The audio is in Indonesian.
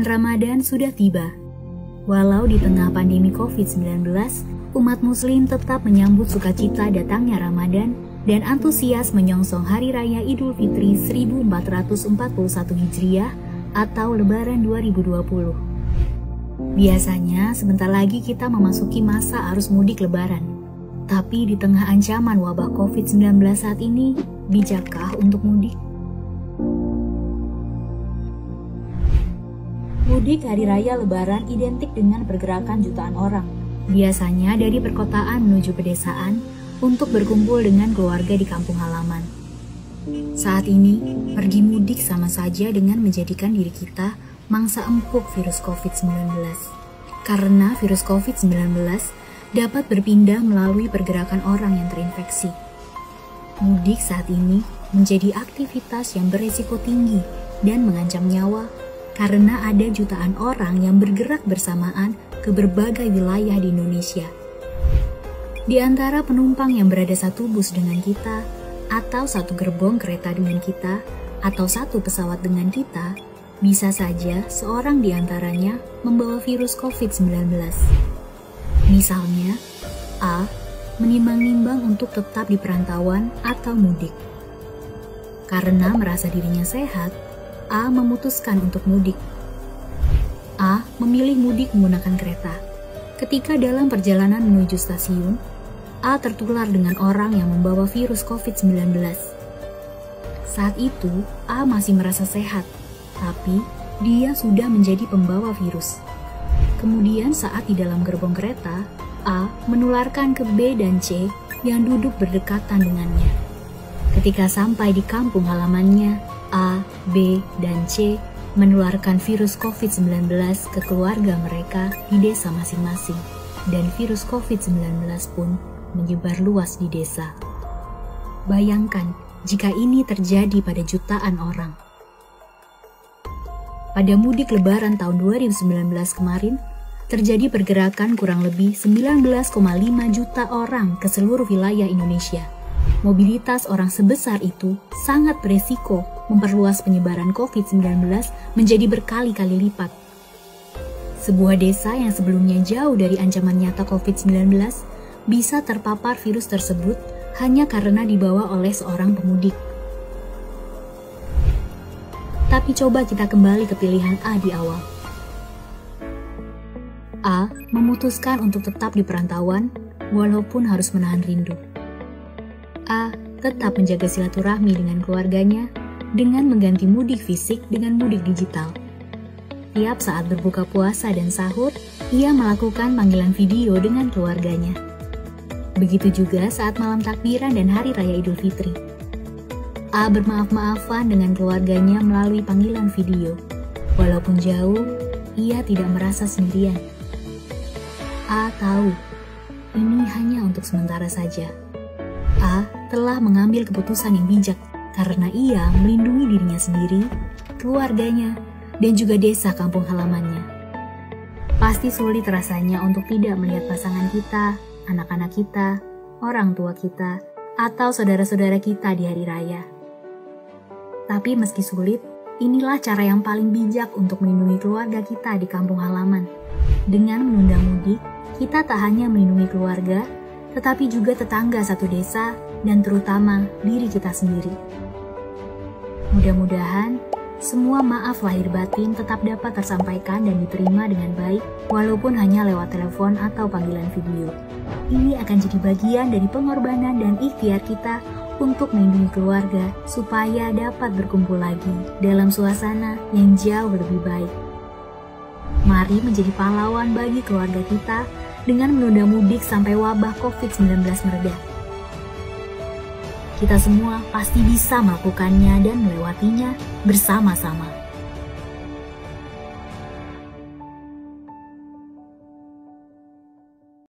Bulan Ramadan sudah tiba. Walau di tengah pandemi COVID-19, umat muslim tetap menyambut sukacita datangnya Ramadan dan antusias menyongsong Hari Raya Idul Fitri 1441 Hijriah atau Lebaran 2020. Biasanya sebentar lagi kita memasuki masa arus mudik Lebaran. Tapi di tengah ancaman wabah COVID-19 saat ini, bijakkah untuk mudik? Mudik Hari Raya Lebaran identik dengan pergerakan jutaan orang. Biasanya dari perkotaan menuju pedesaan untuk berkumpul dengan keluarga di kampung halaman. Saat ini, pergi mudik sama saja dengan menjadikan diri kita mangsa empuk virus COVID-19. Karena virus COVID-19 dapat berpindah melalui pergerakan orang yang terinfeksi. Mudik saat ini menjadi aktivitas yang beresiko tinggi dan mengancam nyawa karena ada jutaan orang yang bergerak bersamaan ke berbagai wilayah di Indonesia. Di antara penumpang yang berada satu bus dengan kita, atau satu gerbong kereta dengan kita, atau satu pesawat dengan kita, bisa saja seorang di antaranya membawa virus COVID-19. Misalnya, A. menimbang-nimbang untuk tetap di perantauan atau mudik. Karena merasa dirinya sehat, A memutuskan untuk mudik. A memilih mudik menggunakan kereta. Ketika dalam perjalanan menuju stasiun, A tertular dengan orang yang membawa virus COVID-19. Saat itu, A masih merasa sehat, tapi dia sudah menjadi pembawa virus. Kemudian saat di dalam gerbong kereta, A menularkan ke B dan C yang duduk berdekatan dengannya. Ketika sampai di kampung halamannya, A, B, dan C menularkan virus COVID-19 ke keluarga mereka di desa masing-masing, dan virus COVID-19 pun menyebar luas di desa. Bayangkan jika ini terjadi pada jutaan orang. Pada mudik Lebaran tahun 2019 kemarin, terjadi pergerakan kurang lebih 19,5 juta orang ke seluruh wilayah Indonesia. Mobilitas orang sebesar itu sangat beresiko memperluas penyebaran COVID-19 menjadi berkali-kali lipat. Sebuah desa yang sebelumnya jauh dari ancaman nyata COVID-19 bisa terpapar virus tersebut hanya karena dibawa oleh seorang pemudik. Tapi coba kita kembali ke pilihan A di awal. A memutuskan untuk tetap di perantauan walaupun harus menahan rindu. A tetap menjaga silaturahmi dengan keluarganya dengan mengganti mudik fisik dengan mudik digital. Tiap saat berbuka puasa dan sahur, ia melakukan panggilan video dengan keluarganya. Begitu juga saat malam takbiran dan Hari Raya Idul Fitri. A bermaaf-maafan dengan keluarganya melalui panggilan video. Walaupun jauh, ia tidak merasa sendirian. A tahu, ini hanya untuk sementara saja. A telah mengambil keputusan yang bijak karena ia melindungi dirinya sendiri, keluarganya, dan juga desa kampung halamannya. Pasti sulit rasanya untuk tidak melihat pasangan kita, anak-anak kita, orang tua kita, atau saudara-saudara kita di hari raya. Tapi meski sulit, inilah cara yang paling bijak untuk melindungi keluarga kita di kampung halaman. Dengan menunda mudik, kita tak hanya melindungi keluarga, tetapi juga tetangga satu desa, dan terutama diri kita sendiri. Mudah-mudahan, semua maaf lahir batin tetap dapat tersampaikan dan diterima dengan baik, walaupun hanya lewat telepon atau panggilan video. Ini akan jadi bagian dari pengorbanan dan ikhtiar kita untuk melindungi keluarga, supaya dapat berkumpul lagi dalam suasana yang jauh lebih baik. Mari menjadi pahlawan bagi keluarga kita, dengan menunda mudik sampai wabah COVID-19 mereda. Kita semua pasti bisa melakukannya dan melewatinya bersama-sama.